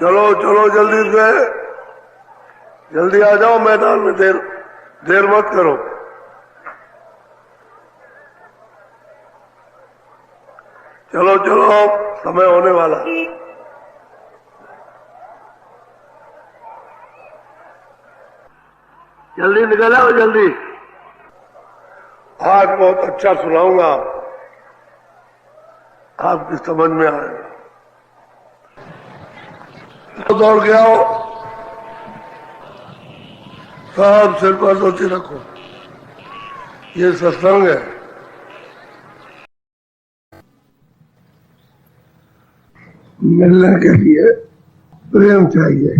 चलो चलो जल्दी से, जल्दी आ जाओ मैदान में, देर मत करो। चलो चलो, समय होने वाला। जल्दी निकल आओ, जल्दी। आज बहुत अच्छा सुनाऊंगा, आपकी समझ में आएगा। दौड़ के आओ, सब सिर पर धोती रखो, ये सत्संग है। मिलने के लिए प्रेम चाहिए,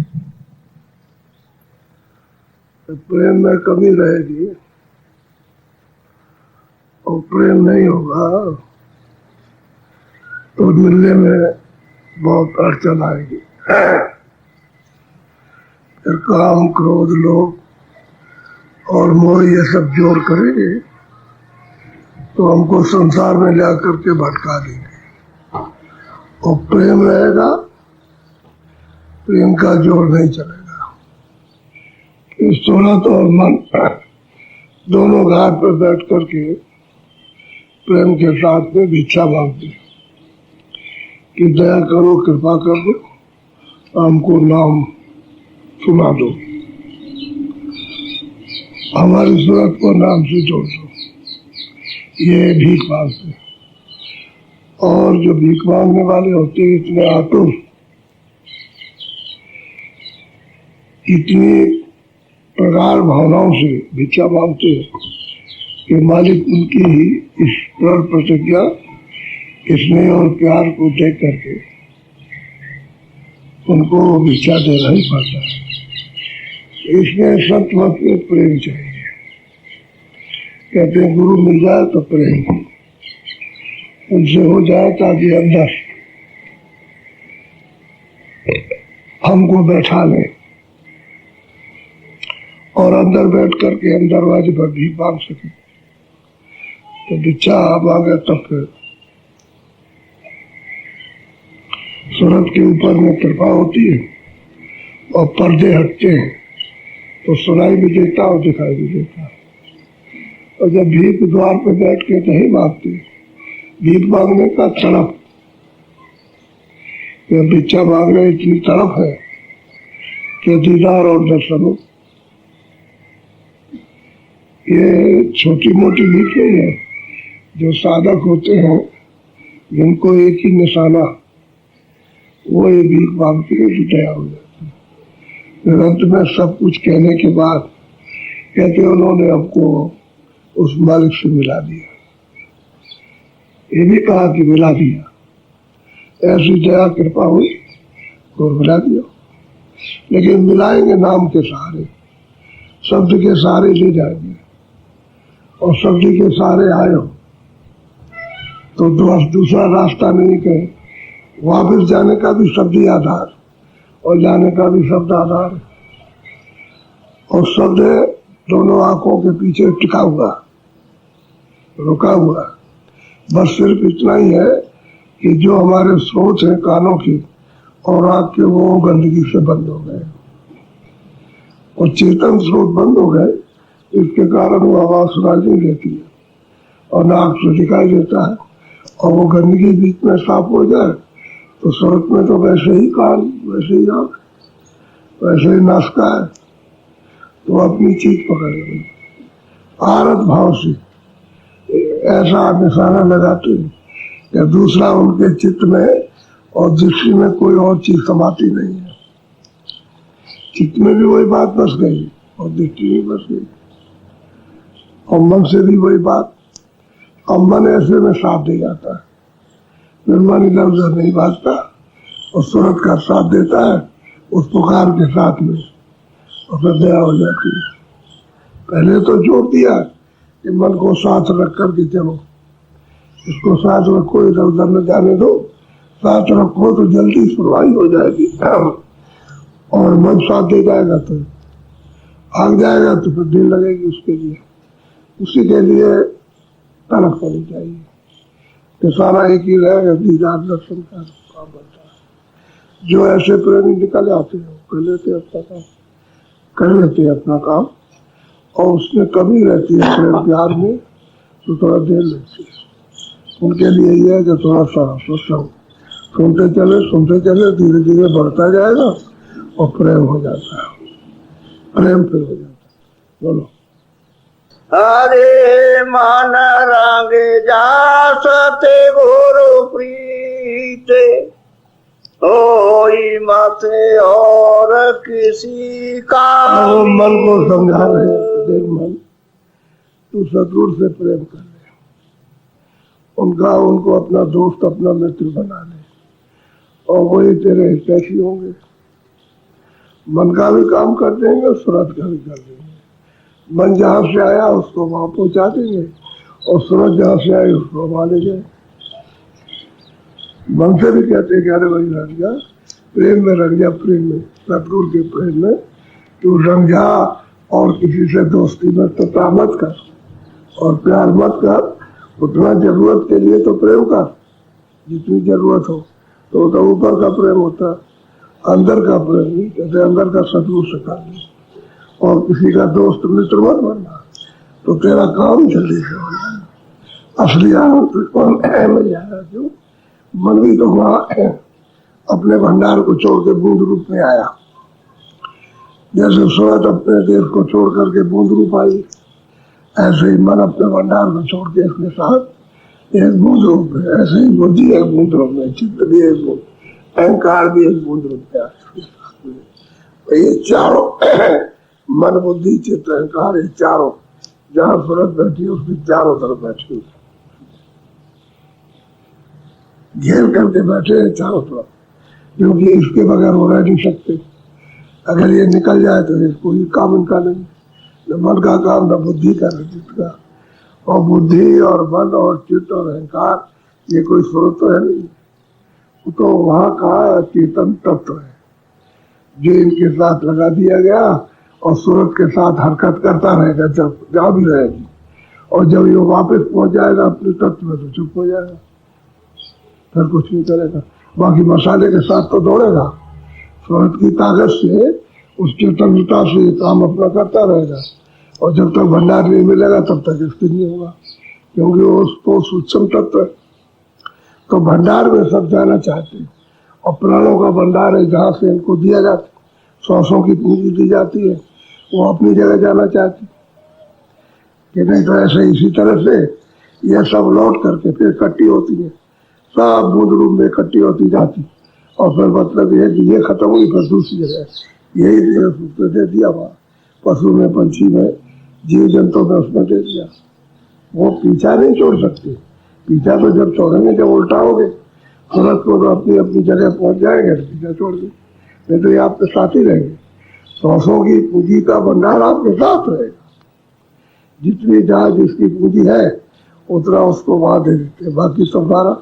तो प्रेम में कमी रहेगी और प्रेम नहीं होगा तो मिलने में बहुत अड़चन आएगी। फिर काम, क्रोध, लोभ और मोह ये सब जोर करेंगे तो हमको संसार में ला करके भटका देंगे। और प्रेम रहेगा, प्रेम का जोर नहीं चलेगा। सूरत और मन दोनों घाट पर बैठ करके प्रेम के साथ में भिक्षा मांगते कि दया करो, कृपा कर दो, हमको नाम सुना दो, हमारी सूरत को नाम से जोड़ दो। ये भीख मांगते। और जो भीख मांगने वाले होते हैं इतने आतुर, इतनी प्रगाढ़ भावनाओं से भिक्षा मांगते हैं कि मालिक उनकी ही इस प्रण प्रतिज्ञा, स्नेह और प्यार को देख करके उनको भिक्षा देना ही पड़ता है। इसमें संत मत में प्रेम चाहिए। कहते हैं गुरु मिल जाए तो प्रेम, उनसे हो जाए ताकि अंदर हमको बैठा ले और अंदर बैठ करके हम दरवाजे पर भी मांग सके। तो भिक्षा मांगे तब फिर सूरत के ऊपर में कृपा होती है और पर्दे हटते हैं तो सुनाई भी देता और दिखाई भी देता है। और जब भीख द्वार पे बैठ के नहीं मांगते, भीख मांगने का तड़प, भिक्षा मांगने इतनी तड़प है कि दीदार और दर्शन हो। ये छोटी मोटी भीख नहीं है। जो साधक होते हैं जिनको एक ही निशाना, वो ये भीख मांगते हैं कि दया हो जाती है। फिर अंत में सब कुछ कहने के बाद कहते उन्होंने हमको उस मालिक से मिला दिया। ये भी कहा कि मिला दिया, ऐसी दया कृपा हुई तो मिला दिया। लेकिन मिलाएंगे नाम के सहारे, शब्द के सहारे ले जाएंगे और शब्द के सहारे आए हो तो दूसरा रास्ता नहीं कहे। वापस जाने का भी शब्द ही आधार और जाने का भी शब्द आधार, और शब्द दोनों आंखों के पीछे टिका हुआ, रुका हुआ। बस सिर्फ इतना ही है कि जो हमारे सोच है कानों की और आंख के, वो गंदगी से बंद हो गए और चेतन स्रोत बंद हो गए। इसके कारण वो आवाज सुनाई नहीं देती है और नाक से दिखाई देता है। और वो गंदगी बीच में साफ हो जाए तो सूरत में तो वैसे ही कान, वैसे ही आंख, वैसे ही नासका है, तो अपनी चीज पकड़ गई। आरत भाव से ऐसा निशाना लगाते हैं कि दूसरा उनके चित्त में और दृष्टि में कोई और चीज समाती नहीं है। चित्त में भी वही बात बस गई और दृष्टि में बस गई और मन से भी वही बात। और मन ऐसे में साथ दे जाता है, फिर मन इधर उधर नहीं भागता और सूरत का साथ देता है उस पुकार के साथ में, और फिर दया हो जाती है। पहले तो जोर दिया कि मन को साथ रख करके चलो, इसको साथ रखो, इधर उधर न जाने दो, साथ रखो तो जल्दी सुनवाई हो जाएगी और मन साथ दे जाएगा तो भाग जाएगा तो फिर देर लगेगी उसके लिए। उसी के लिए तड़प होनी चाहिए कि सारा एक ही रहेगा, दीदार दर्शन का काम बनता है। जो ऐसे प्रेमी निकल आते हैं कर लेते अपना काम, कर लेते अपना काम, और उसमें कमी रहती है प्रेम प्यार में तो थोड़ा देर लगती है। उनके लिए ये है कि थोड़ा सा सत्संग सुनते चले, धीरे धीरे बढ़ता जाएगा और प्रेम हो जाता है, प्रेम फिर हो जाता है। बोलो। हरे मन रंग जासते गुरु प्रीते, कोई मत और किसी का। मन को समझा रहे हैं, देख मन तू सतगुरु से प्रेम कर ले, उनको अपना दोस्त अपना मित्र बना ले, और वही तेरे हितैषी होंगे। मन का भी काम कर देंगे, सूरत का भी कर देंगे। मन जहाँ से आया उसको वहां पहुंचा देंगे, और सूरत जहाँ से आई उसको वहां ले जाए। मन से भी कहते हैं कि अरे भाई रंग जा, प्रेम में रंग जा, प्रेम में, सतगुरु के प्रेम में तू रंग जा, और किसी से दोस्ती में तो मत कर और प्यार मत कर। उतना जरूरत के लिए तो प्रेम कर जितनी जरूरत हो, तो ऊपर का प्रेम होता है, अंदर का प्रेम नहीं। कहते अंदर का सतगुरु से कर ले, और किसी का दोस्त मित्र मत बनना, तो तेरा काम जल्दी से हो जाएगा। असली आनंद मिल जाएगा। क्यों? मन भी तो वहां अपने भंडार को छोड़ के बूंद रूप में आया, जैसे सूरत अपने देश को छोड़ करके बूंद रूप आई, ऐसे ही मन अपने भंडार को छोड़ के इसके साथ एक बूंद रूप में, ऐसे ही बुद्धि एक बूंद रूप में, चित्त भी एक बूंद, अहंकार भी एक बूंद रूप में। ये चारों मन बुद्धि चित्त अहंकार, ये चारों जहाँ सूरत बैठी है उसकी चारों तरफ बैठी है, घेर करके बैठे हैं चारों तरफ, क्योंकि इसके बगैर वो रह नहीं सकते। अगर ये निकल जाए तो इसको ही काम इनका नहीं, न मन का काम न बुद्धि का न चित्त का। और बुद्धि और मन और चित्त और अहंकार ये कोई स्रोत तो है नहीं, वो तो वहाँ का चेतन तत्व है जो इनके साथ लगा दिया गया, और सूरत के साथ हरकत करता रहेगा जब जहाँ भी रहेगी, और जब ये वापस पहुंच जाएगा अपने तत्व में तो चुप हो जाएगा, फिर कुछ नहीं करेगा। बाकी मसाले के साथ तो दौड़ेगा, सूरत की ताकत से उस चेतनता से काम अपना करता रहेगा, और जब तक भंडार नहीं मिलेगा तब तक स्थिर नहीं होगा, क्योंकि वो तो सूक्ष्म तत्व है। तो भंडार में सब जाना चाहते हैं, और प्राणों का भंडार है जहाँ से इनको दिया जाता है, श्वासों की पूंजी दी जाती है, वो अपनी जगह जाना चाहती कि नहीं। तो ऐसे इसी तरह से ये सब लौट करके फिर इकट्ठी होती है, सब बूंद रूप में इकट्ठी होती जाती, और फिर मतलब ये कि ये खत्म हुई फिर दूसरी जगह यही दे दिया, वहाँ पशु में, पंछी में, जीव जंतु में, उसमें दे दिया। वो पीछा नहीं छोड़ सकते, पीछा तो जब छोड़ेंगे जब उल्टा होगे, सूरत को तो अपनी अपनी जगह पहुंच जाएंगे तो पीछा छोड़ दें, नहीं तो ये आपके साथ ही रहेंगे। सौसों की पूंजी का भंडार आपके साथ रहेगा, जितनी जहाँ जिसकी पूंजी है उतना उसको वहां दे देते हैं। बाकी सब सारा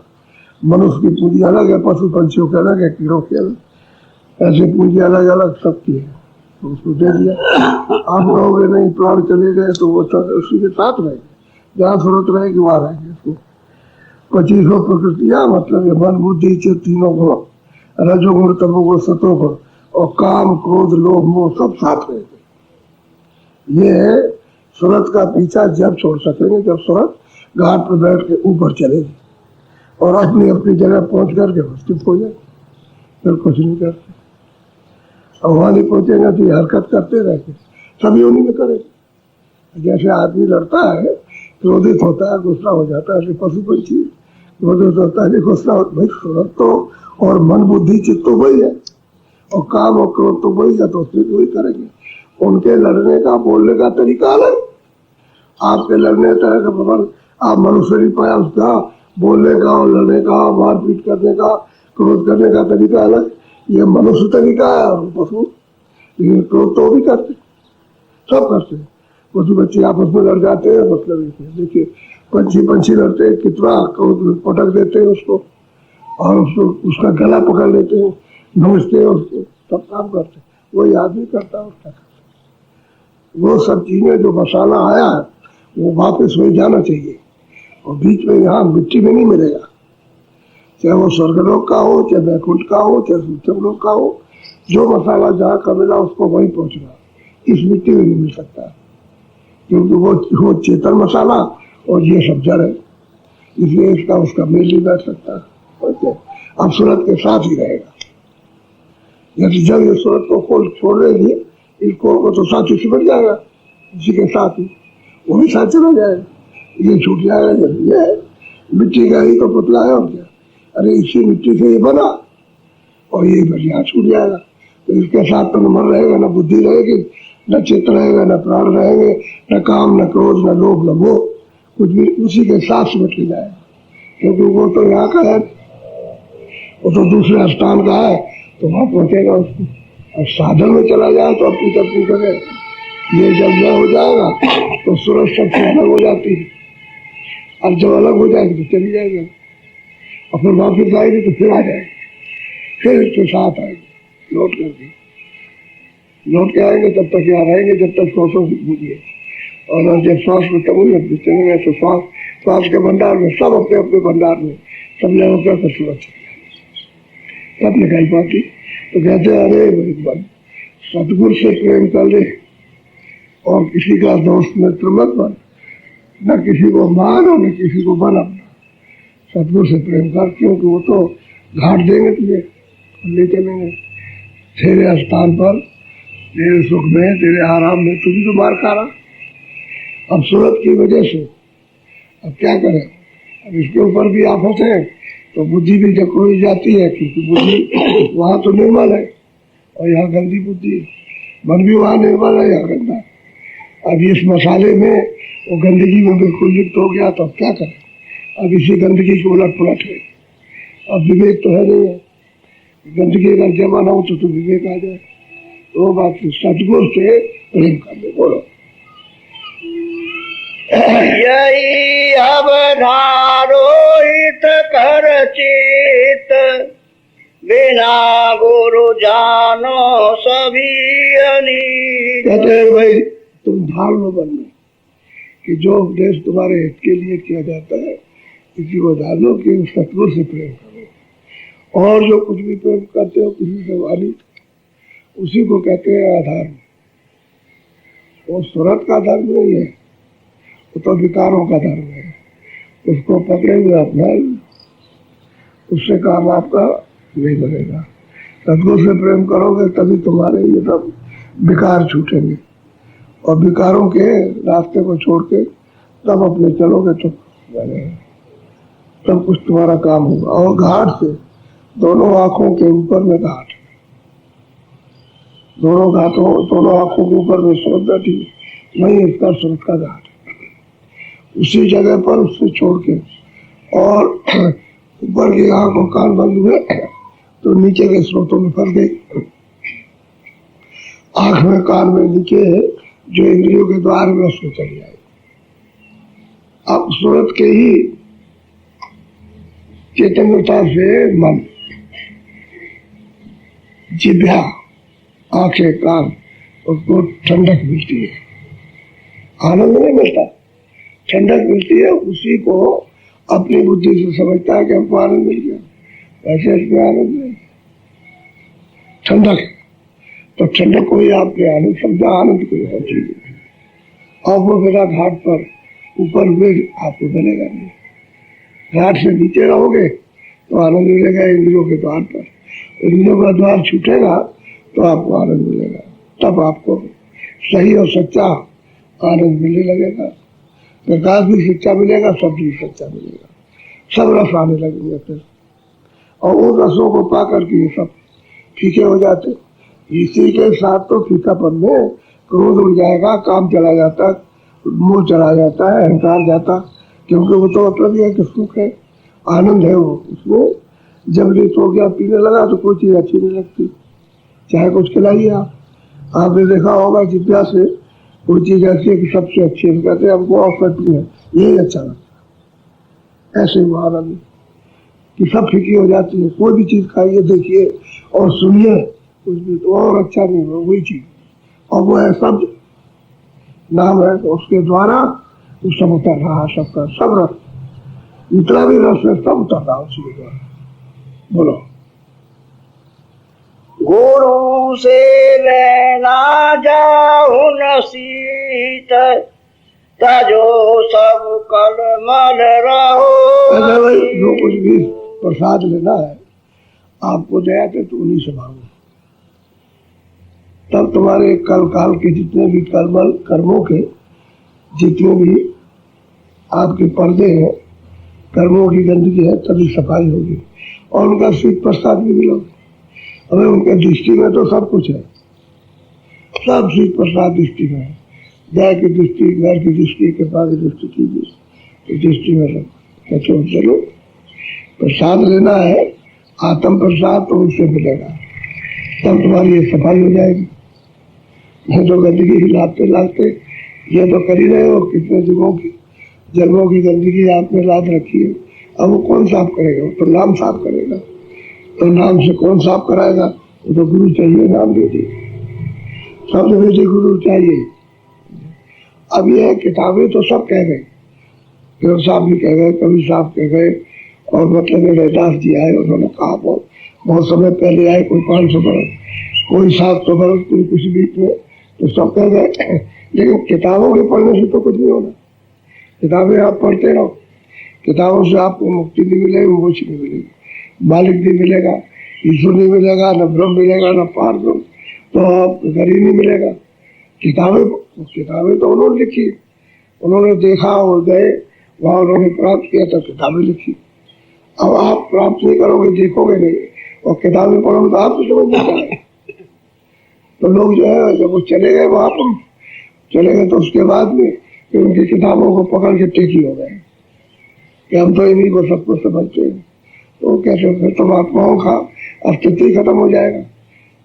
मनुष्य की पूंजी अलग है, पशु पंछियों के अलग है, कीड़ों के अलग, ऐसे पूंजी अलग अलग सबकी है, तो उसको दे दिया। आप कहोगे नहीं प्राण चले गए तो वो उसी के साथ रहेंगे, जहाँ जरूरत रहेगी वहां रहेंगे। उसको 25 प्रकृतियां, मतलब ये मन बुद्धि चित्त तीनों गुण, रजोगुण तमोगुण सतोगुण, और काम क्रोध लोभ मोह सब साथ रहेंगे। ये सूरत का पीछा जब छोड़ सकेंगे जब सूरत घाट पर बैठ के ऊपर चलेगी और अपनी अपनी जगह पहुंच करके चुप हो जाए, फिर कुछ नहीं करते। और वहां नहीं पहुंचेगा तो हरकत करते रहते, सभी उन्हीं में करेंगे। जैसे आदमी लड़ता है, क्रोधित होता है, गुस्सा हो जाता है, ऐसे पशु पंछी क्रोधित होता है, गुस्सा होता है। भाई सूरत तो और मन बुद्धि चित्त तो वही है, और काम और क्रोध तो वही है, तो फिर वही करेंगे। उनके लड़ने का बोलने का तरीका अलग, आपके लड़ने तरह का भगवान आप मनुष्य नहीं पाया, उसका बोलने का और लड़ने का, मारपीट करने का, क्रोध करने का तरीका अलग। ये मनुष्य तरीका है और पशु, लेकिन क्रोध तो भी करते, सब करते। पशु बच्चे आपस में लड़ जाते हैं, मतलब देखिए पंछी लड़ते हैं, कितना क्रोध पटक देते हैं उसको, और उसको उसका गला पकड़ लेते हैं, नोचते हैं उसको, सब काम करते हैं। वही आदमी करता है उसका। वो सब चीजें जो मसाला आया है वो वापस वही जाना चाहिए, और बीच में यहाँ मिट्टी में नहीं मिलेगा। चाहे वो स्वर्गलोक का हो, चाहे वैकुंठ का हो, चाहे सूक्ष्म लोक का हो, जो मसाला जहाँ का मिला उसको वही पहुंचना, इस मिट्टी में नहीं मिल सकता, क्योंकि वो चेतन मसाला और ये सब जड़ है, इसलिए इसका उसका मेल नहीं बैठ सकता। अब सूरत के साथ ही रहेगा। यदि जब ये सूरत को खोल छोड़ देंगे, इसको को तो साथ ही सिमट जाएगा, इसी के साथ ही वो भी साथ चला जाएगा, ये छूट जाएगा। जब ये मिट्टी का ही तो पुतला है और क्या, अरे इसी मिट्टी से ये बना और ये बढ़िया छूट जाएगा। तो इसके साथ तो न मन रहेगा, न बुद्धि रहेगी, न चित्त रहेगा, न प्राण रहेंगे, न काम, न क्रोध, न लोभ, न मोह, कुछ भी उसी के साथ सिमट के जाएगा। क्योंकि वो तो यहाँ का है, वो तो दूसरे स्थान का है, तो वहां पहुंचेगा उसको। और साधन में चला जाए तो अपनी तपनी करे, ये जब यह हो जाएगा तो सूरज सबसे अलग हो जाती है, और जब अलग हो जाएगी तो चली जाएगी, और फिर वापिस आएगी तो फिर आ जाएगी, फिर इसके साथ आएगी, लौट के आएंगे। तब तक यहाँ रहेंगे जब तक श्वासों से पूजिए, और जब श्वास में तब चलेंगे तो श्वास के भंडार में सब अपने अपने भंडार में सब ले होकर सूरज तब निकल पाती। तो कहते हैं अरे भाई सतगुरु से प्रेम कर ले और किसी का दोस्त मित्र मत बन, न किसी को मान और न किसी को बन अपना, सतगुरु से प्रेम कर, क्योंकि वो तो घाट देंगे तुझे, ले चलेंगे तेरे स्थान पर, तेरे सुख में, तेरे आराम में। तू भी तो मार खा रहा अब सूरत की वजह से। अब क्या करें, अब इसके ऊपर भी आफत है तो बुद्धि भी जकड़ी जाती है, क्योंकि बुद्धि वहां तो निर्मल है और यहाँ गंदी बुद्धि है, मन भी वहां निर्मल है, यहाँ गंदा। अब इस मसाले में वो गंदगी में बिल्कुल लिप्त हो गया, तो अब क्या करें, अब इसी गंदगी की उलट पुलट है। अब विवेक तो है नहीं है, गंदगी अगर जमा ना हो तो विवेक आ जाए। तो बात सतगुरु से प्रेम कर ले। बोलो यही अवधारो हित कर चित, बिना गुरु जानो सभी अनीत। कहते हैं भाई तुम धार लो मन में कि जो उपदेश तुम्हारे हित के लिए किया जाता है, इसी को धार लो कि सतगुरु से प्रेम करो। और जो कुछ भी प्रेम करते हो किसी से वाली, उसी को कहते हैं अधर्म। वो सूरत का धर्म नहीं है, वो तो विकारों का धर्म है। उसको पकड़े हुए अपना, उससे काम आपका नहीं बनेगा। सतगुरु से प्रेम करोगे तभी तुम्हारे ये सब विकार छूटेंगे, और विकारों के रास्ते को छोड़ के तब अपने चलोगे तो सब कुछ तुम्हारा काम होगा। और घाट से दोनों आंखों के ऊपर में घाट, दोनों आंखों के ऊपर में सूरत बैठी, वही इसका सूरत का घाट है। उसी जगह पर उससे छोड़ के और ऊपर की आंख और कान बंद हुए तो नीचे के स्रोतों में फंस गई। आंख में, कान में, नीचे जो इंद्रियों के द्वार में उसमें चली आई। अब सूरत के ही चैतन्यता से मन, जिभ्या, आंखें, कान, उसको ठंडक मिलती है। आनंद नहीं मिलता, ठंडक मिलती है। उसी को अपनी बुद्धि से समझता है कि हमको आनंद मिल गया, वैसे इसमें आनंद नहीं, ठंडक है। तो ठंडक को ही आपने आनंद समझा, आनंद कोई और चीज नहीं। और वो मेरा घाट पर ऊपर हुए आपको मिलेगा नहीं। घाट से नीचे रहोगे तो आनंद मिलेगा इंद्रियों के द्वार पर, इंद्रियों का द्वार छूटेगा तो आपको आनंद मिलेगा। तब आपको सही और सच्चा आनंद मिलने लगेगा, प्रकाश भी सच्चा मिलेगा, सब भी सच्चा मिलेगा, सब रस आने लगेंगे फिर। और उन रसों को पा करके ये सब फीके हो जाते। इसी के साथ तो फीकापन में क्रोध उड़ जाएगा, काम चला जाता, मोह चला जाता है, अहंकार जाता, क्योंकि वो तो मतलब ये है कि सुख है, आनंद है वो। उसमें जब रेत हो गया, पीने लगा तो कोई चीज अच्छी नहीं लगती, चाहे कुछ खिलाइए आप। आपने देखा होगा जिज्ञा से कोई चीज ऐसी है कि सबसे अच्छी है, कहते हैं हमको और करती है, यही अच्छा लगता है। ऐसे वो आनंद कि सब फीकी हो जाती है। कोई भी चीज खाइए, देखिए और सुनिए, कुछ भी तो और अच्छा नहीं है वही चीज, और वो है सब नाम है, तो उसके द्वारा वो सब उतर रहा है, सबका सब रस, जितना भी रस है सब उतर रहा है उसी के द्वारा। बोलो। गुरु से लेना जाऊं सीत तजो सब कल मल रहो। अगर भाई जो कुछ भी प्रसाद लेना है आपको दया के तो उन्हीं से मांगो, तब तुम्हारे कल काल के जितने भी कर्मों के जितने भी आपके पर्दे हैं, कर्मों की गंदगी है, तभी सफाई होगी और उनका शीत प्रसाद भी मिलोगे। हमें उनके दृष्टि में तो सब कुछ है, सब शीत प्रसाद दृष्टि में है। गाय की दृष्टि, घर की दृष्टि, कृपा की दृष्टि कीजिए, इस दृष्टि में सब कहते। चलो प्रसाद लेना है, आत्म प्रसाद तो उससे मिलेगा, तब तुम्हारी ये सफाई हो जाएगी। ये तो गंदगी लाते लाते ये तो कर ही रहे हो, कितने जन्मों की गंदगी आपने लाद रखी है। अब वो कौन साफ करेगा? वो तो नाम साफ करेगा। तो नाम से कौन साफ कराएगा? वो तो गुरु चाहिए, नाम दीजिए, शब्द भेजे गुरु चाहिए। अब ये किताबें तो सब कह गए, फिर साहब भी कह गए, कवि साहब कह गए, और मतलब रैदास जी आए, उन्होंने कहा बहुत समय पहले आए, कोई 500 बरस, कोई 700 बरस, कोई कुछ बीच में, तो सब कह गए। लेकिन किताबों के पढ़ने से तो कुछ नहीं होना। किताबें आप पढ़ते रहो, किताबों से आपको मुक्ति नहीं मिलेगी, मोक्ष नहीं मिलेगी, मालिक नहीं मिलेगा, ईश्वर नहीं मिलेगा, न ब्रह्म मिलेगा, न पार ब्रह्म, तो आपको घर ही नहीं मिलेगा। किताबें तो उन्होंने लिखी, उन्होंने देखा और गए वहां, उन्होंने प्राप्त किया तो किताबें लिखी। अब आप प्राप्त नहीं करोगे, देखोगे नहीं और किताबें पढ़ोगे तो आपको समझ नहीं आएगा। तो लोग जो है जब वो चले गए वहां पर, चले गए तो उसके बाद में फिर उनकी किताबों को पकड़ के टेकी हो गए कि हम तो इन्हीं को सब कुछ समझते हैं। तो कैसे? फिर तो महात्माओं का अस्तित्व ही खत्म हो जाएगा।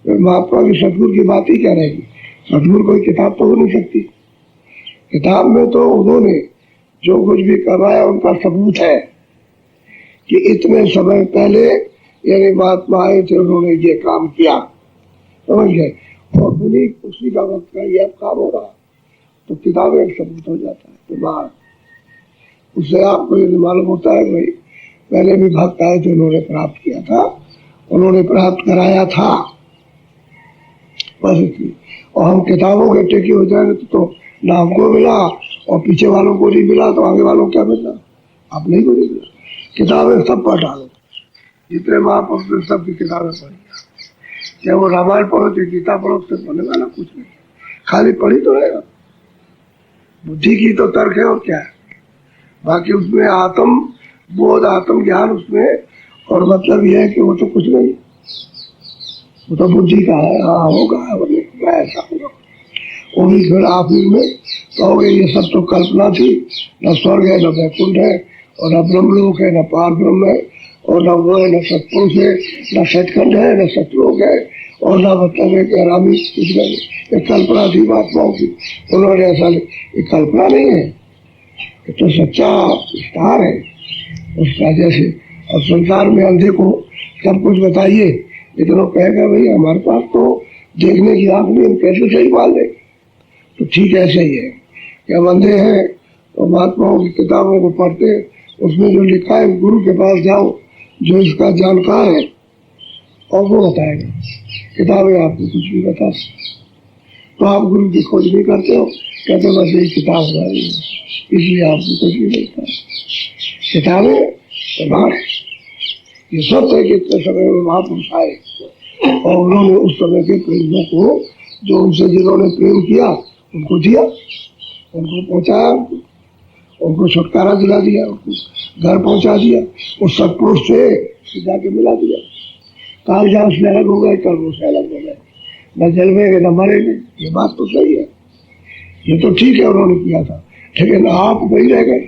फिर महात्मा की सतगुरु की बात ही क्या रहेगी? सतगुरु कोई किताब तो हो नहीं सकती। किताब में तो उन्होंने जो कुछ भी करवाया उनका सबूत है कि इतने समय पहले यानी महात्मा आए थे, उन्होंने ये काम किया, समझ गए, और उसी का वक्त का ये काम हो रहा, तो किताबें एक सबूत हो जाता है। तो बात उससे आपको ये मालूम होता है भाई पहले भी भक्त आए थे, उन्होंने प्राप्त किया था, उन्होंने प्राप्त कराया था, बस इतनी। और हम किताबों के टेके हो जाएंगे तो ना हमको मिला और पीछे वालों को नहीं मिला, तो आगे वालों को क्या मिलना? आप नहीं को नहीं मिला। किताबें सब पढ़ डालो, जितने महापुरुष ने सबकी किताबें पढ़ी, चाहे वो रामायण पढ़ो, चाहे गीता पढ़ो, उससे पढ़ने वाला कुछ नहीं, खाली पढ़ी तो रहेगा। बुद्धि की तो तर्क है और क्या है, बाकी उसमें आत्म बोध, आत्म ज्ञान उसमें, और मतलब यह है कि वो तो कुछ नहीं, वो तो बुद्धि का है। हाँ होगा, ऐसा होगा, वो भी फिर आप में कहोगे ये सब तो कल्पना थी, न स्वर्ग है, न वैकुंठ है, और न ब्रह्मलोक है, न पार ब्रह्म है, और न वो है, न सत्पुरुष है, न सचखंड है, न सतलोक है, और न मतलब है कि आरामी कुछ नहीं। ये कल्पना थी महात्माओं की, उन्होंने ऐसा, ये कल्पना नहीं है, ये तो सच्चा विस्तार है उसका। जैसे अब संसार में अंधे को सब कुछ बताइए, लेकिन वो कहेगा भाई हमारे पास तो देखने की आंख नहीं, हम कैसे सही मान लें? तो ठीक ऐसा ही है कि हम अंधे हैं तो महात्माओं की किताबों को पढ़ते, उसमें जो लिखा है गुरु के पास जाओ जो इसका जानकार है और वो बताएगा। किताबें आपको कुछ भी बता सकती, तो आप गुरु की खोज नहीं करते हो, कहते बस यही किताब हमारी है, इसलिए आपको कुछ भी मिलता है। किताबें प्रधान है। ये सब है कि इतने समय में महापुरुष आए और उन्होंने उस समय के प्रेमियों को, जो उनसे जिन्होंने प्रेम किया, उनको दिया, उनको पहुंचाया, उनको छुटकारा दिला दिया, उनको घर पहुंचा दिया, उस सतपुरुष से जाके मिला दिया। कालजाल से अलग हो गए, कर्मों से अलग हो गए, न जलवेंगे न मरेंगे। ये बात तो सही है, ये तो ठीक है उन्होंने किया था, लेकिन आप वही रह गए,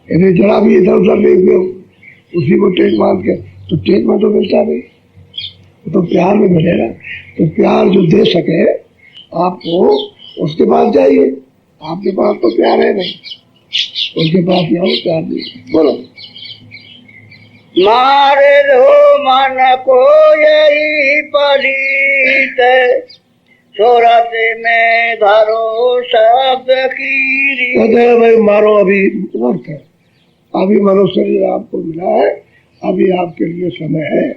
यदि जरा भी इधर उधर नहीं हुए उसी को टेक मान के, तो टेक में तो मिलता नहीं, तो प्यार में मिलेगा। तो प्यार जो दे सके आपको, उसके पास जाइए। आपके पास तो प्यार है नहीं, उनके पास जाओ, प्यार नहीं। बोलो। मारे लो मन को यही पलीत, सूरत में धरो शब्द की। कहते हैं भाई मारो, अभी वक्त है, अभी मनुष्य शरीर आपको मिला है, अभी आपके लिए समय है,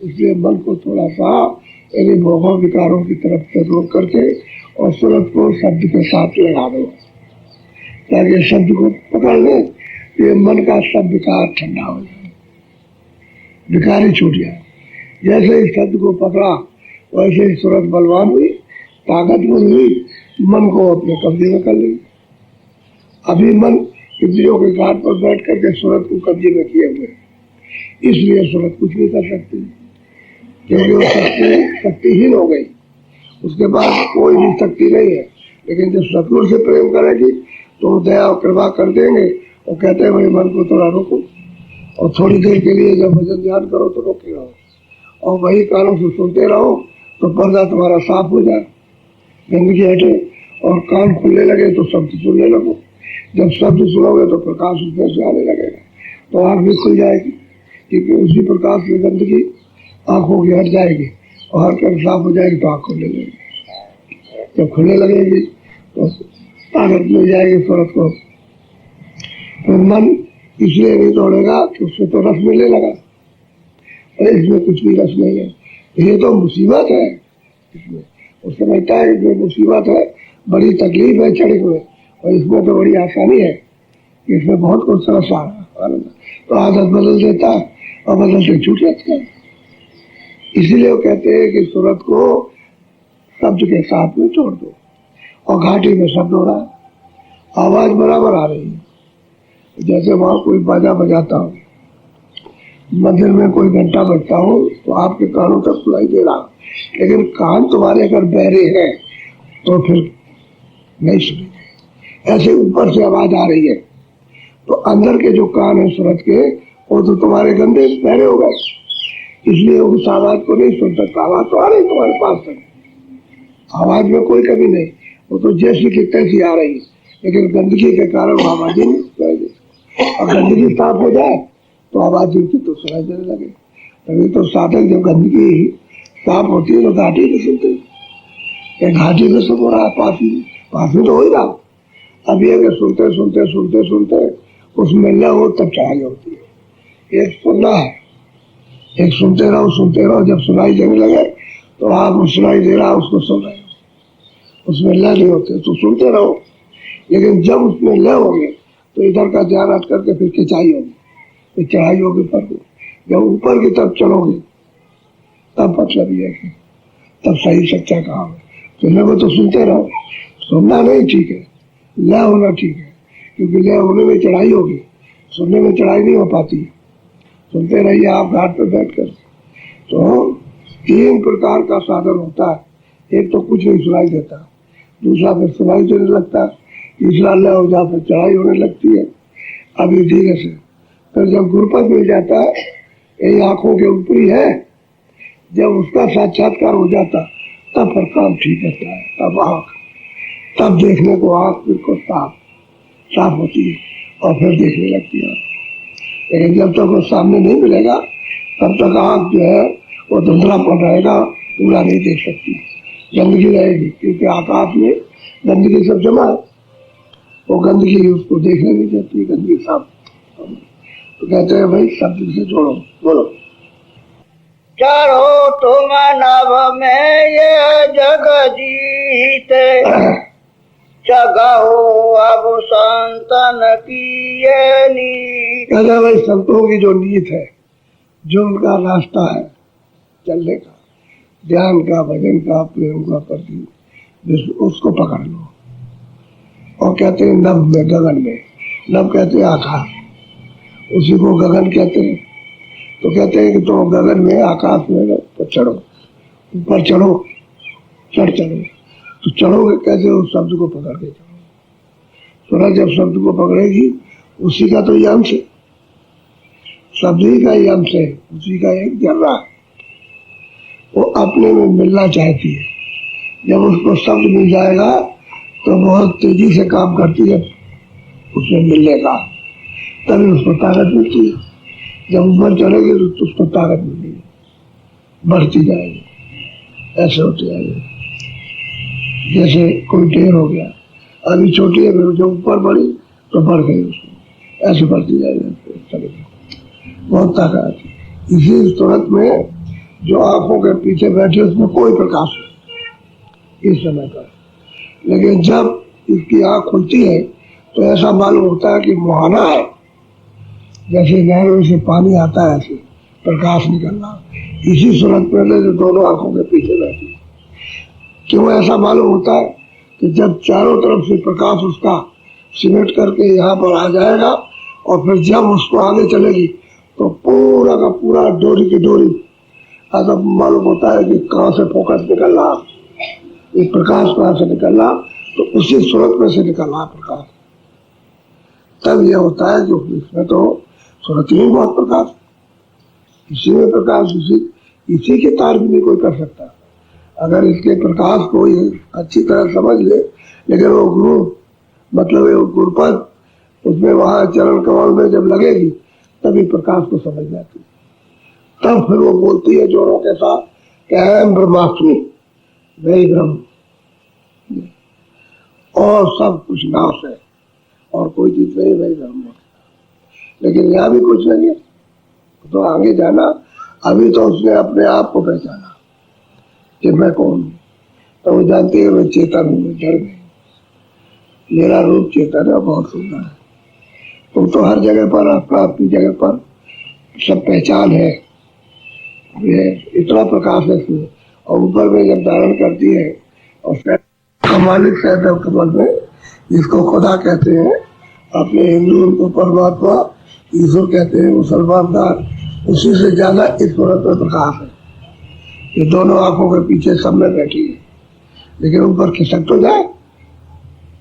इसलिए मन को थोड़ा सा यानी भोगों विकारों की तरफ से रोक करके और सूरत को शब्द के साथ लगा दो, ताकि शब्द को पकड़ ले, ये मन का सब विकार ठंडा हो जाए, विकारी छूट जाए। जैसे इस शब्द को पकड़ा वैसे ही सूरत बलवान हुई, ताकतवर हुई, मन को अपने कब्जे में कर ली। अभी मन इंद्रियों के घाट पर बैठ करके सूरत को कब्जे में किए हुए, इसलिए सूरत कुछ नहीं कर सकती, क्योंकि वो शक्तिहीन हो गई, उसके पास कोई भी शक्ति नहीं है। लेकिन जब सतगुरु से प्रेम करेगी तो दया और कृपा कर देंगे और कहते हैं भाई मन को थोड़ा रोको, और थोड़ी देर के लिए जब भजन ध्यान करो तो रोके रहो, और वही कानों से सुनते रहो तो पर्दा तुम्हारा साफ हो जाए, गंदगी हटे, और कान खुलने लगे तो शब्द सुनने लगो। जब शब्द सुनोगे तो प्रकाश उसमें से आने लगेगा, तो आँख भी खुल जाएगी, क्योंकि उसी प्रकाश से गंदगी आंखों की हट जाएगी और हर कर साफ हो जाएगी तो आँख खुलने लगेगी। जब खुलने लगेगी तो ताकत मिल जाएगी सूरत को। तो मन इसलिए नहीं दौड़ेगा कि उससे तो रस मिलने लगा, और इसमें कुछ भी रस नहीं है, ये तो मुसीबत है। इसमें वो समझता है इसमें मुसीबत है, बड़ी तकलीफ है चढ़े हुए, और इसमें तो बड़ी आसानी है, इसमें बहुत कुछ रस आ रहा है, तो आदत बदल देता है और बदलते छूट जाता है। इसीलिए वो कहते हैं कि सूरत को शब्द के साथ में छोड़ दो, और घाटी में शब्द हो रहा है, आवाज बराबर आ रही है। जैसे वहां कोई बाजा बजाता हो, मंदिर में कोई घंटा बजता हो, तो आपके कानों तक सुनाई दे रहा, लेकिन कान तुम्हारे अगर बहरे हैं तो फिर नहीं सुनेंगे। ऐसे ऊपर से आवाज आ रही है तो अंदर के जो कान है सूरत के, वो तो तुम्हारे गंदे बहरे हो गए, इसलिए उस आवाज को नहीं सुन सकता। आवाज तो आ रही तुम्हारे पास तक, आवाज में कोई कमी नहीं, वो तो जैसी की तैसी आ रही है, लेकिन गंदगी के कारण वो आवाज ही नहीं सुनाई देती। और गंदगी साफ हो जाए तो आवाज जिनकी तो सुनाई देने लगे। तभी तो साधक जब गंदगी साफ होती है तो घाटी में सुनते हैं, घाटी में सुन हो रहा है, पास में तो हो ही रहा। अब ये सुनते सुनते सुनते सुनते उसमें न हो तब चढ़ाई होती है। एक सुनना है, एक सुनते रहो, जब सुनाई देने लगे तो आप सुनाई दे रहा उसको सुन रहे हो, उसमें लय नहीं होते तो सुनते रहो। लेकिन जब उसमें लय होंगे तो इधर का ध्यान हट करके फिर खिंचाई होगी, फिर चढ़ाई होगी ऊपर को। जब ऊपर की तरफ चलोगे तब मतलब ये है तब सही सच्चा काम है। सुनने को तो सुनते रहो, सुनना नहीं ठीक है, लय होना ठीक है, क्योंकि लय होने में चढ़ाई होगी, सुनने में चढ़ाई नहीं हो पाती। सुनते रहिए आप घाट पर बैठकर। तो 3 प्रकार का साधन होता है, एक तो कुछ नहीं सुनाई देता, दूसरा फिर सुनाई देने लगता है, तीसरा लय हो जाता, चढ़ाई होने लगती है। अभी धीरे से फिर जब गुरपत मिल जाता है, यही आंखों के ऊपरी है, जब उसका साक्षात्कार हो जाता तब फिर काम ठीक होता है। तब आंख, तब देखने को आंख बिल्कुल साफ होती है और फिर देखने लगती है। लेकिन जब तक वो सामने नहीं मिलेगा तब तक आंख जो है वो धुंधलापन रहेगा, पूरा नहीं देख सकती, गंदगी रहेगी, क्योंकि आकाश में गंदगी सब जमा है, वो गंदगी उसको देखने नहीं देती, गंदगी साफ। तो कहते हैं भाई शब्द से जोड़ो, बोलो। चढ़ो तुम नभ में ये जग जीते, जगाओ अब संतन की ये नीत। कहते भाई संतों की जो नीत है, जो उनका रास्ता है चलने का, ध्यान का, भजन का, प्रेम का प्रति, उसको पकड़ लो। और कहते हैं नभ में, गगन में, नभ कहते हैं आकाश, उसी को गगन कहते हैं। तो कहते हैं कि तो गगन में, आकाश में तो चढ़ो, ऊपर चढ़ो, चढ़ो। तो चढ़ोगे कैसे? उस शब्द को पकड़ के चढ़ो। सूरज जब शब्द को पकड़ेगी, उसी का तो ये अंश है, शब्द ही का ये अंश है, उसी का एक जर्रा है, वो अपने में मिलना चाहती है। जब उसको शब्द मिल जाएगा तो बहुत तेजी से काम करती है उसमें मिलने का, तभी उसको ताकत मिलती है। जब ऊपर चढ़ेगी तो उसको ताकत मिलेगी, बढ़ती जाएगी, ऐसे होते जाएगी। जैसे कोई ढेर हो गया, अभी छोटी है, फिर जब ऊपर बढ़ी तो बढ़ गई, उसमें ऐसे बढ़ती जाएगी, बहुत ताकत। इसी सूरत में जो आंखों के पीछे बैठे उसमें कोई प्रकाश नहीं इस समय पर, लेकिन जब इसकी आंख खुलती है तो ऐसा मालूम होता है कि मुहाना है, जैसे नहरों से पानी आता है ऐसे प्रकाश निकलना। इसी सूरत में जो दोनों आंखों के पीछे बैठी, क्यों ऐसा मालूम होता है कि जब चारों तरफ से प्रकाश उसका सिमट करके यहाँ पर आ जाएगा और फिर जब उसको आगे चलेगी तो पूरा का पूरा डोरी की डोरी ऐसा मालूम होता है कि कहाँ से फोकस निकल रहा, ये प्रकाश कहाँ से निकल रहा, तो उसी सूरत में से निकल रहा प्रकाश। तब यह होता है कि इसमें तो सूरत में बहुत प्रकाश, इसी में प्रकाश, इसी के तार भी नहीं कोई कर सकता। अगर इसके प्रकाश को अच्छी तरह समझ ले, लेकिन वो गुरु मतलब वो गुरुपद उसमें वहां चरण कमल में जब लगेगी तभी प्रकाश को समझ जाती, तब फिर वो बोलती है जोरों के साथ कि अहम ब्रह्मास्मि, वही ब्रह्म और सब कुछ नाश है और कोई चीज नहीं, वही ब्रह्म। लेकिन यहाँ भी कुछ नहीं है, तो आगे जाना। अभी तो उसने अपने आप को पहचाना कि मैं कौन हूँ, तो वो जानती है मैं चेतन हूँ, मैं जड़ नहीं, मेरा रूप चेतन है, बहुत सुंदर है। तुम तो हर जगह पर अपना अपनी जगह पर सब पहचान है, ये इतना प्रकाश है इसमें। और ऊपर में जब धारण करती है और मालिक सैदव कमल में, जिसको खुदा कहते हैं, अपने हिंदू उनको परमात्मा ईश्वर कहते हैं, मुसलमान का उसी से ज्यादा इस सूरत में प्रकाश है। ये दोनों आंखों के पीछे सब में बैठी है, लेकिन ऊपर खिसक तो जाए,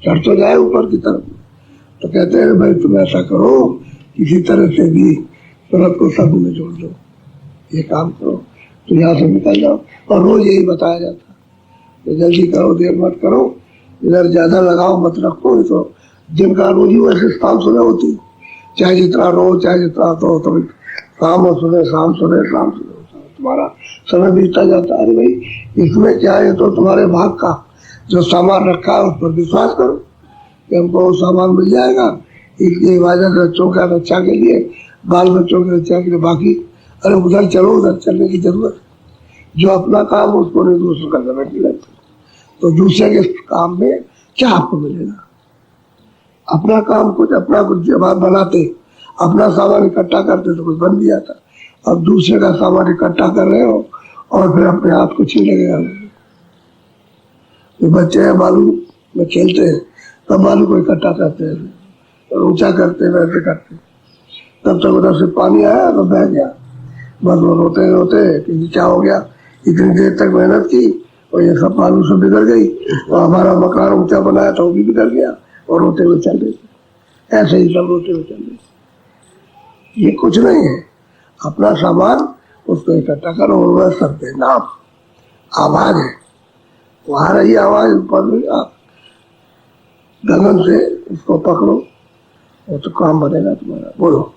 चढ़ तो जाए ऊपर की तरफ। तो कहते हैं भाई तुम ऐसा करो, किसी तरह से भी सूरत को सब में जोड़ दो, ये काम करो तो यहाँ से निकल जाओ। और रोज यही बताया जाता है, जल्दी करो, देर मत करो, इधर ज्यादा लगाओ मत रखो। तो जिनका रोजी वैसे शाम सुबह होती, चाहे जितना रो चाहे जितना तो शाम और सुबह, शाम सुबह, शाम सुबह, तुम्हारा समय बीतता जाता है। अरे भाई इसमें क्या है, तो तुम्हारे भाग का जो सामान रखा है उस पर विश्वास करो कि हमको वो सामान मिल जाएगा, इसकी इबादत बच्चों का रक्षा के लिए, बाल बच्चों की रक्षा के लिए। बाकी अरे उधर चलो, उधर चलने की जरूरत, जो अपना काम उसको नहीं दूसरों का जरूरत नहीं लगती। तो दूसरे के काम में क्या आपको मिलेगा? अपना काम कुछ, अपना कुछ जब आप बनाते, अपना सामान इकट्ठा करते तो कुछ बन भी जाता। अब दूसरे का सामान इकट्ठा कर रहे हो और फिर अपने हाथ को छीन लगेगा। तो बच्चे हैं बालू में खेलते हैं, तब बालू को इकट्ठा करते हैं और ऊंचा करते हैं, वैसे करते, तब तक उधर से पानी आया तो बह गया, बस वो रोते रोते कि क्या हो गया, इतनी देर तक मेहनत की और ये सब बालू से बिगड़ गई, और हमारा मकान ऊंचा बनाया था वो भी बिगड़ गया, और रोते हुए चल रहे थे। ऐसे ही सब रोते हुए चल रहे थे। ये कुछ नहीं है, अपना सामान उसको इकट्ठा करो और वह सबके नाम आवाज है, वहां रही आवाज ऊपर में, आप गगन से उसको पकड़ो, वो तो काम बनेगा तुम्हारा। बोलो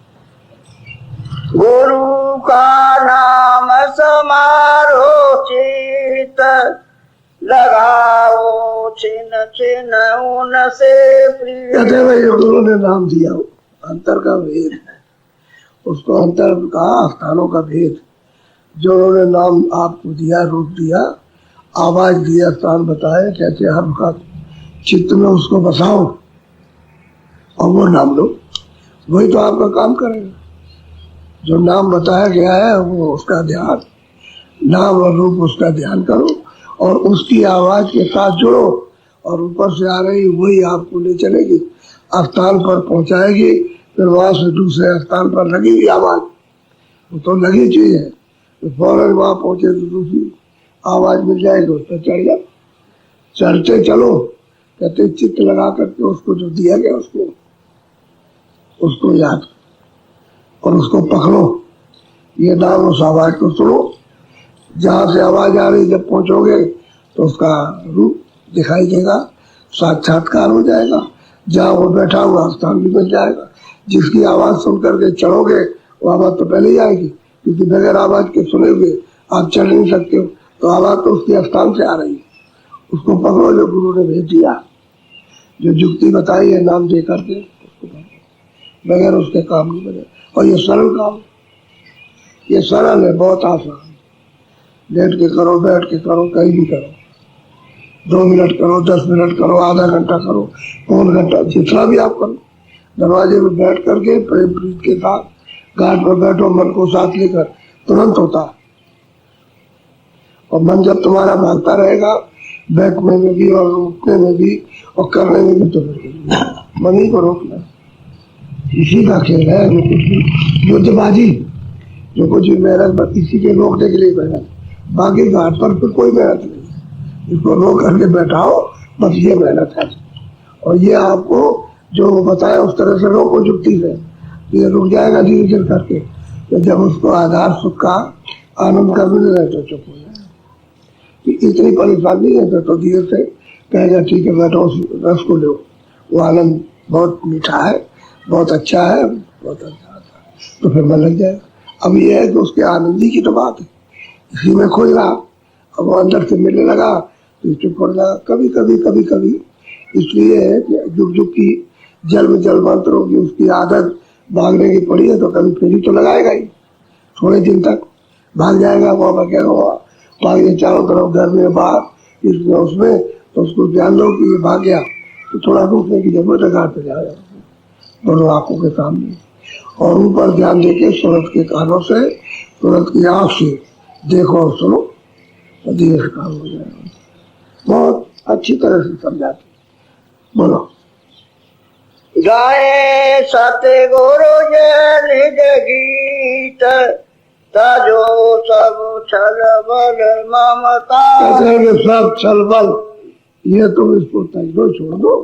गुरु का नाम समारो चित लगाओ, छिन छिन उनसे प्रिय। कहते भाई गुरु ने नाम दिया, अंतर का भेद है, उसको अंतर का स्थानों का भेद, जो उन्होंने नाम आपको दिया, रूप दिया, आवाज दिया, स्थान बताए, कैसे हर का चित्त में उसको बसाओ और वो नाम लो, वही तो आपका काम करेगा। जो नाम बताया गया है वो उसका ध्यान, नाम और रूप उसका ध्यान करो और उसकी आवाज के साथ जुड़ो, और ऊपर से आ रही वही आपको ले चलेगी, स्थान पर पहुंचाएगी, फिर वहां से दूसरे स्थान पर लगेगी आवाज, वो तो लगी चीज है, तो फौरन वहां पहुंचे तो दूसरी आवाज मिल जाएगी, उस पर चढ़ जाओ, चढ़ते चलो। कहते चित्त लगा करके उसको जो दिया गया उसको याद और उसको पकड़ो, ये नाम उस आवाज को सुनो, जहां से आवाज आ रही जब पहुंचोगे तो उसका रूप दिखाई देगा, साक्षात्कार हो जाएगा, जहाँ वो बैठा हुआ स्थान भी मिल जाएगा। जिसकी आवाज सुन करके चढ़ोगे वो आवाज तो पहले ही आएगी, क्योंकि बगैर आवाज के सुने हुए आप चढ़ नहीं सकते हो, तो आवाज तो उसके स्थान से आ रही है, उसको पकड़ो जो गुरु ने भेज दिया, जो जुक्ति बताई है नाम दे करके, उसको बगैर उसके काम नहीं बने। और ये सरल काम, ये सरल है, बहुत आसान। लेट के करो, बैठ के करो, कहीं भी करो, 2 मिनट करो, 10 मिनट करो, आधा घंटा करो, पौन घंटा, जितना भी आप करो। दरवाजे में बैठ करके प्रेम प्रीत के साथ घाट पर बैठो, मन को साथ लेकर, तुरंत होता है। और मन जब तुम्हारा भागता रहेगा, बैठने में भी और उठने में भी और करने में भी, तो मन ही को रोकना। इसी का खेल है जो कुछ भी युद्धबाजी, जो कुछ भी मेहनत इसी के रोकने के लिए मेहनत। बाकी घाट पर फिर कोई मेहनत नहीं, इसको रोक करके बैठाओ, बस ये मेहनत है। और ये आपको जो बताया उस तरह से रोको जुक्ति से, ये रुक जाएगा धीरे धीरे करके। तो जब उसको आधार सुख का आनंद कर मिल रहे तो चुप हो जाए। इतनी परेशानी है तो धीरे से कहेगा ठीक है बैठो, रस को लो, वो आनंद बहुत मीठा है, बहुत अच्छा है, बहुत अच्छा है, तो फिर मन लग जाएगा। अब ये है कि उसके आनंद ही की तो बात है, इसी में खोज रहा, अब वो अंदर से मिलने लगा तो चुप हो लगा। कभी कभी कभी कभी इसलिए है कि जुग जुग की जल में जल मंत्रों की उसकी आदत भागने की पड़ी है, तो कभी फेरी तो लगाएगा ही, थोड़े दिन तक भाग जाएगा, वहाँ क्या हुआ भागे चारों तरफ, घर में बाहर, इसमें उसमें, तो उसको ध्यान दो कि ये भाग गया तो थोड़ा रुकने की जरूरत है, घाट पे जाएगा दोनों आंखों के सामने, और ऊपर ध्यान देके सूरत के कानों से, सूरत की आंख से देखो और सुनो, तो धीरे से काम हो जाएगा। बहुत अच्छी तरह से समझाते। बोलो। गाए सतगुरु जय निज गीत, ताजो सब छल बल ममता। सब छल बल, ये तुम इसको तजो छोड़ दो,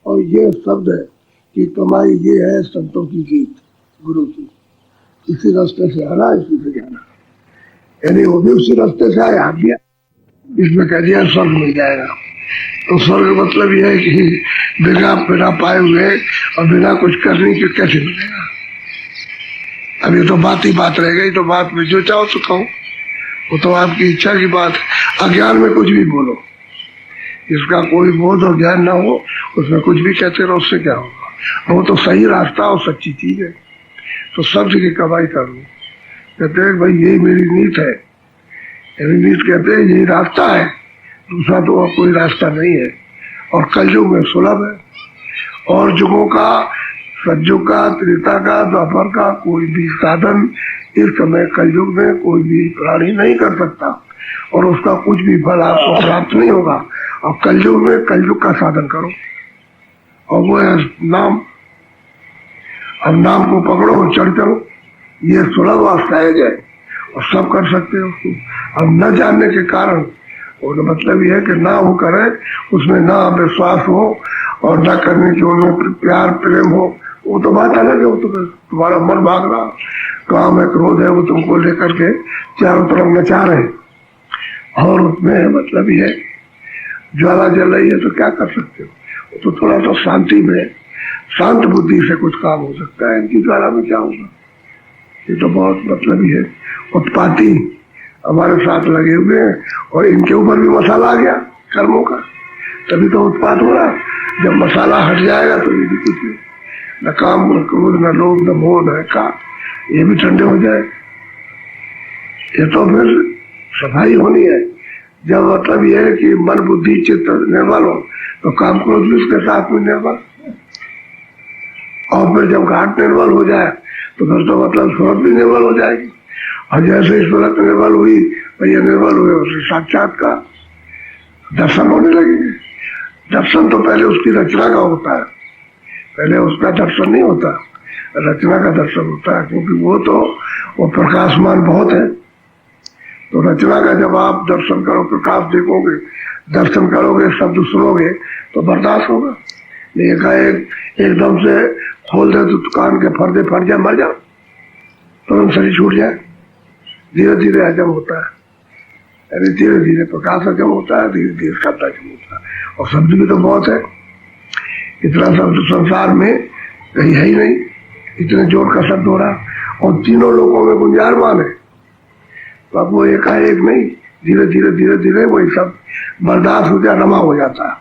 और ये शब्द है कि कमाई ये है संतों की गीत, गुरु की। इसी रास्ते से आना, इसी से जाना, यानी वो भी उसी रास्ते से आया गया, इसमें कह दिया स्वर्ग मिल जाएगा। तो स्वर्ग मतलब यह है कि बिना पाए हुए और बिना कुछ करने के कैसे मिलेगा। अब ये तो बात ही बात रह गई, तो बात में जो चाहो तो कहो, वो तो आपकी इच्छा की बात है। अज्ञान में कुछ भी बोलो, इसका कोई बोध और ज्ञान ना हो, उसमें कुछ भी कहते रहो, उससे क्या होगा। वो तो सही रास्ता और सच्ची चीज है, तो शब्द की कमाई कर लो। कहते हैं भाई यही मेरी नीत है, नीत कहते हैं यही रास्ता है, दूसरा तो कोई रास्ता नहीं है। और कलयुग में सुलभ है, और युगों का, सतयुग का, त्रेता का, द्वापर का कोई भी साधन इस समय कलयुग में कोई भी प्राणी नहीं कर सकता, और उसका कुछ भी फल आपको प्राप्त नहीं होगा। अब कलयुग में कलयुग का साधन करो, और वो है नाम। अब नाम को पकड़ो और चढ़ चलो, ये सुलभ और सहज है, और सब कर सकते हो उसको। अब न जानने के कारण, और मतलब यह है कि ना वो करे, उसमें ना विश्वास हो, और ना करने की उनमें प्यार प्रेम हो, वो तो बात अलग है। वो तो तुम्हारा मन भाग रहा, काम है, क्रोध है, वो तुमको लेकर के चारों तरफ नचा रहे, और उसमें मतलब ये ज्वाला जल रही है, तो क्या कर सकते हो। तो थोड़ा सा शांति में, शांत बुद्धि से कुछ काम हो सकता है। इनकी ज्वाला में क्या होगा, ये तो बहुत मतलब ही है। उत्पाती हमारे साथ लगे हुए हैं, और इनके ऊपर भी मसाला आ गया कर्मों का, तभी तो उत्पात हो रहा। जब मसाला हट जाएगा तो ये भी कुछ नहीं, न काम, न क्रोध, न लोभ, न मोह, न का, ये भी ठंडे हो जाए। ये तो फिर सफाई होनी है। जब मतलब ये है कि मन बुद्धि चित्त निर्मल हो, तो काम क्रोध भी उसके साथ में निर्मल, और फिर जब घाट निर्मल हो जाए तो फिर तो मतलब सूरत भी निर्मल हो जाएगी। और जैसे सूरत निर्मल हुई, भैया निर्मल हुए, उससे साक्षात का दर्शन होने लगेंगे। दर्शन तो पहले उसकी रचना का होता है, पहले उसका दर्शन नहीं होता, रचना का दर्शन होता है, क्योंकि वो प्रकाशमान बहुत है। तो रचना का जब आप दर्शन करो, प्रकाश देखोगे, दर्शन करोगे, शब्द सुनोगे, तो बर्दाश्त होगा। एकदम से खोल दे तो कान के पर्दे फट जाए, मर जाओ, तुरंत शरीर छूट जाए। धीरे धीरे हजम होता है, अरे धीरे धीरे प्रकाश हजम होता है, धीरे धीरे शब्द हजम होता है। और शब्द भी तो बहुत है, इतना शब्द संसार में कहीं है ही नहीं, इतने जोर का शब्द हो रहा, और तीनों लोगों में गुंजायमान है। तो अब वो एकाएक नहीं, धीरे धीरे धीरे धीरे वही सब बर्दाश्त हो जाए, रमा हो जाता है।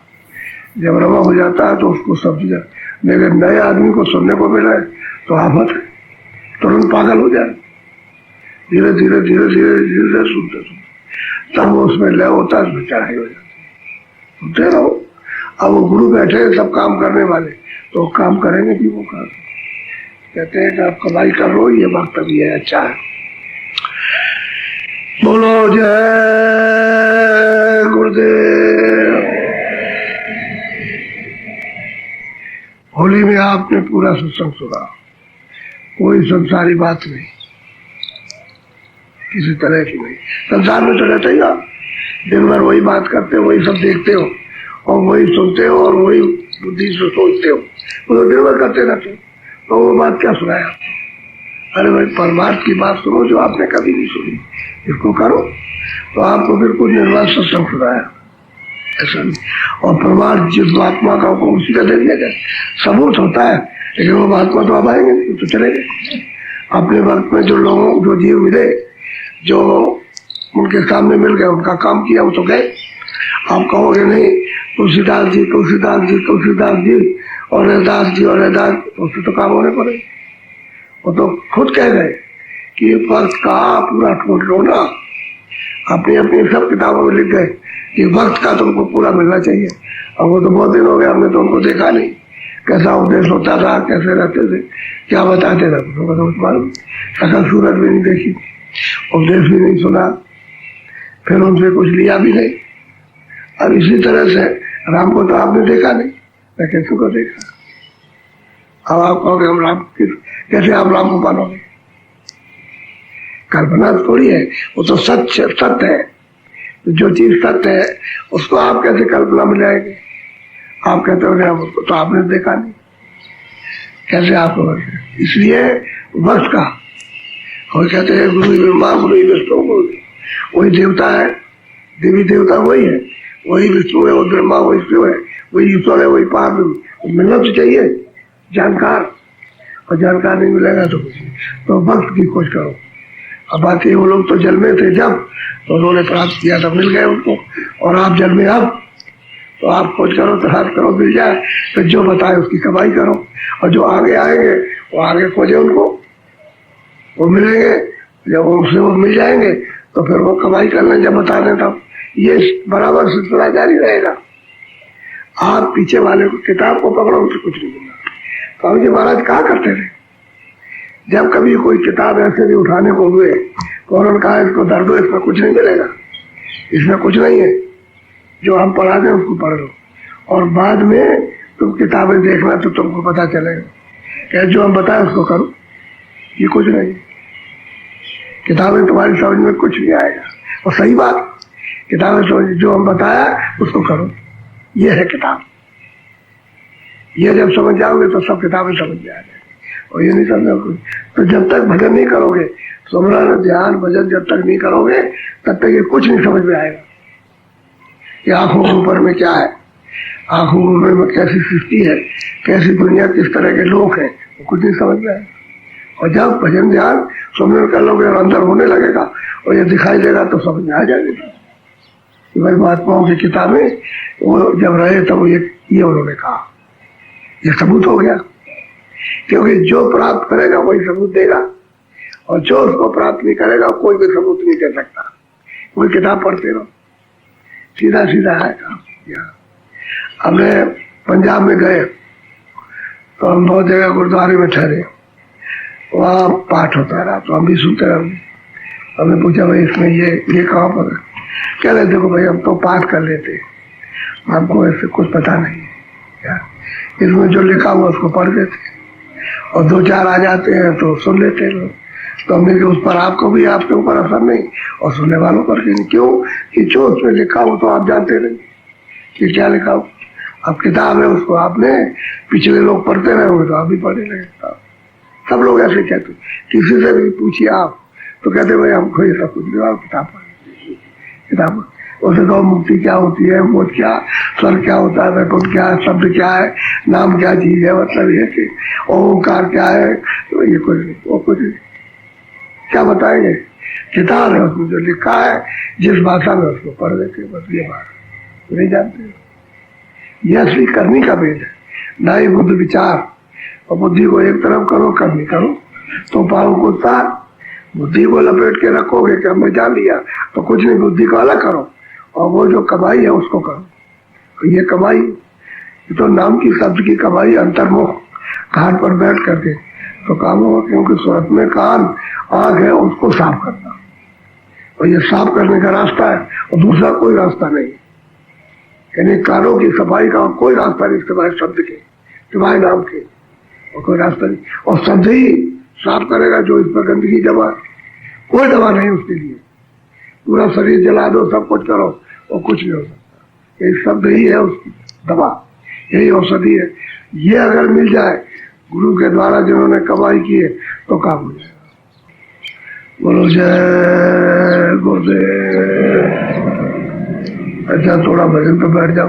जब रमा हो जाता है तो उसको समझ जाए। लेकिन नए आदमी को सुनने को मिले तो आफत है, तुरंत पागल हो जाए। धीरे धीरे धीरे धीरे धीरे सुनते सुनते तब वो उसमें लय होता है, उसमें चढ़ाई हो जाती है। सुनते रहो। अब वो गुरु बैठे हैं सब काम करने वाले, तो काम करेंगे कि वो काम कहते हैं कि आप कमाई कर लो, ये वक्त अभी है, अच्छा है। बोलो जय गुरुदेव। होली में आपने पूरा सत्संग सुना, कोई संसारी बात नहीं, किसी तरह की नहीं। संसार में तो रहते ही आप, दिन भर वही बात करते हो, वही सब देखते हो और वही सुनते हो और वही बुद्धि से सोचते हो, वो तो दिन भर करते रहते हो, तो वो बात क्या सुनाया आपको? अरे भाई परमार्थ की बात सुनो जो आपने कभी नहीं सुनी, इसको करो। तो आपको बिल्कुल निर्वाण सत्संग सुनाया, ऐसा नहीं। और परमार्थ जिस महात्मा का हुक्म उसी का दे दिया जाए, सबूत होता है, लेकिन वो महात्मा तो अब आएंगे नहीं, तो चले गए। अपने वक्त में जो लोगों जो जीव मिले, जो उनके सामने मिल गए, उनका काम किया, वो तो गए। आप कहोगे नहीं तुलसीदास जी तुलसीदास जी तुलसीदास जी और रैदास जी और रैदास, उससे तो काम होने पड़े। वो तो खुद कह गए कि वक्त का पूरा ठोट लो ना, अपनी अपनी सब किताबों में लिख गए कि वक्त का तुमको पूरा मिलना चाहिए। और वो तो बहुत दिन हो गए, हमने तो उनको देखा नहीं, कैसा उपदेश होता था, कैसे रहते थे, क्या बताते थे, तो मालूम। सकल सूरत भी नहीं देखी, उपदेश भी नहीं सुना, फिर उनसे कुछ लिया भी नहीं। अब इसी तरह से राम को तो आपने देखा नहीं, मैं कैसे को देखा। अब आप कहोगे हम राम, कैसे आप राम को मानोगे? कल्पना थोड़ी है, वो तो सत्य सत्य है। जो चीज सत्य है उसको आप कैसे कल्पना में लाएंगे? आप कहते हो तो आपने देखा नहीं, कैसे आपको? इसलिए वक्त का, और कहते हैं गुरु ब्रह्मा गुरु विष्णु गुरु, वही देवता है, देवी देवता वही है, वही विष्णु है, वो ब्रह्मा वही शिव है, वही ईश्वर है, वही पाप है। मिलना तो चाहिए जानकार, और जानकार नहीं मिलेगा तो कुछ नहीं। तो वक्त की खोज करो। अब बाकी वो लोग तो जल में थे जब, तो उन्होंने प्राप्त किया तब मिल गए उनको, और आप जल में अब, तो आप खोज करो, तलाश करो, मिल जाए, फिर जो बताए उसकी कमाई करो। और जो आगे आएंगे वो आगे खोजे, उनको वो मिलेंगे, जब उनसे वो मिल जाएंगे तो फिर वो कमाई कर लें, जब बता दें तब। ये बराबर सिलसिला जारी रहेगा। आप पीछे वाले को किताब को पकड़ो, उसे कुछ नहीं मिलना। स्वामी जी महाराज कहा करते थे, जब कभी कोई किताब ऐसे भी उठाने को हुए तो उन्होंने कहा इसको दर्द दो, इसमें कुछ नहीं मिलेगा, इसमें कुछ नहीं है, जो हम पढ़ा दें उसको पढ़ लो, और बाद में तुम किताबें देखना तो तुमको पता चलेगा कि जो हम बताएं उसको करो, ये कुछ नहीं। किताबें तुम्हारी समझ में कुछ नहीं आएगा, और सही बात, किताबें समझ, जो हम बताया उसको करो, ये है किताब। ये जब समझ जाओगे तो सब किताबें समझ में आ जाएगी। और ये नहीं समझोगे तो जब तक भजन नहीं करोगे, सुमरन ध्यान भजन जब तक नहीं करोगे तब तक ये कुछ नहीं समझ में आएगा कि आंखों के ऊपर में क्या है, आंखों के ऊपर में कैसी सृष्टि है, कैसी दुनिया, किस तरह के लोग हैं, वो कुछ नहीं समझ में आएगा। और जब भजन ध्यान सुमरन कर लोगे और अंदर होने लगेगा और ये दिखाई देगा तो समझ में आ जाएगा कि भाई महात्माओं की किताबें वो जब रहे तब ये उन्होंने कहा, ये सबूत हो गया। क्योंकि जो प्राप्त करेगा वही सबूत देगा, और जो उसको प्राप्त नहीं करेगा कोई भी सबूत नहीं दे सकता। कोई किताब पढ़ते रहो, सीधा सीधा है काम। हमने पंजाब में गए तो हम बहुत जगह गुरुद्वारे में ठहरे, वहाँ पाठ होता रहा तो हम भी सुनते रहे। हमने पूछा भाई इसमें ये कहाँ पर है? कह रहे देखो भाई हम तो पाठ कर लेते, हमको ऐसे कुछ पता नहीं है, इसमें जो लिखा हुआ उसको पढ़ देते और दो चार आ जाते हैं तो सुन लेते हैं लोग। तो हमने कि उस पर आपको भी आपके ऊपर असर नहीं और सुनने वालों पर नहीं। क्यों कि जो उसमें लिखा हो तो आप जानते नहीं कि क्या लिखा हो। अब किताब है उसको आपने पिछले लोग पढ़ते रहे होंगे तो आप भी पढ़े रहे। सब लोग ऐसे कहते, किसी से भी पूछिए आप तो कहते भाई हमको ये सब कुछ नहीं, किताब पढ़े, किताब। उसे तो मुक्ति क्या होती है, मोक्ष क्या, स्वर्ग क्या होता है, वैकुंठ क्या है, शब्द क्या है, नाम क्या चीज है, मतलब ये कि ओंकार क्या है, तो ये कुछ नहीं, वो कुछ नहीं, क्या बताएंगे। किताब है उसमें जो लिखा है, जिस भाषा में उसको पढ़ देते, बस ये बात नहीं जानते। यह असली करनी का भेद है, ना ही बुद्ध विचार। और बुद्धि को एक तरफ करो, कर्मी करो तो पाओ को तार। बुद्धि को लपेट के रखोगे कि हमने जान लिया तो कुछ नहीं, बुद्धि को अलग करो और वो जो कमाई है उसको करो। तो ये कमाई, ये तो नाम की शब्द की कमाई, अंतर्मुख घाट पर बैठ करके तो काम होगा, क्योंकि सूरत में कान आंख है उसको साफ करना, और ये साफ करने का रास्ता है और दूसरा कोई रास्ता नहीं। यानी कानों की सफाई का और कोई रास्ता नहीं सिवाय शब्द के, सिवाय नाम के, और कोई रास्ता नहीं। और शब्द ही साफ करेगा जो इस पर गंदगी जमा, कोई दवा नहीं उसके लिए। पूरा शरीर जला दो, सब कुछ करो, और कुछ नहीं हो सकता। ये शब्द ही है उसकी दवा, यही औषधि है। ये अगर मिल जाए गुरु के द्वारा जिन्होंने कमाई की है तो काम हो जाएगा। बोलो जय गुरुदेव। अच्छा, थोड़ा भजन पे बैठ जाओ।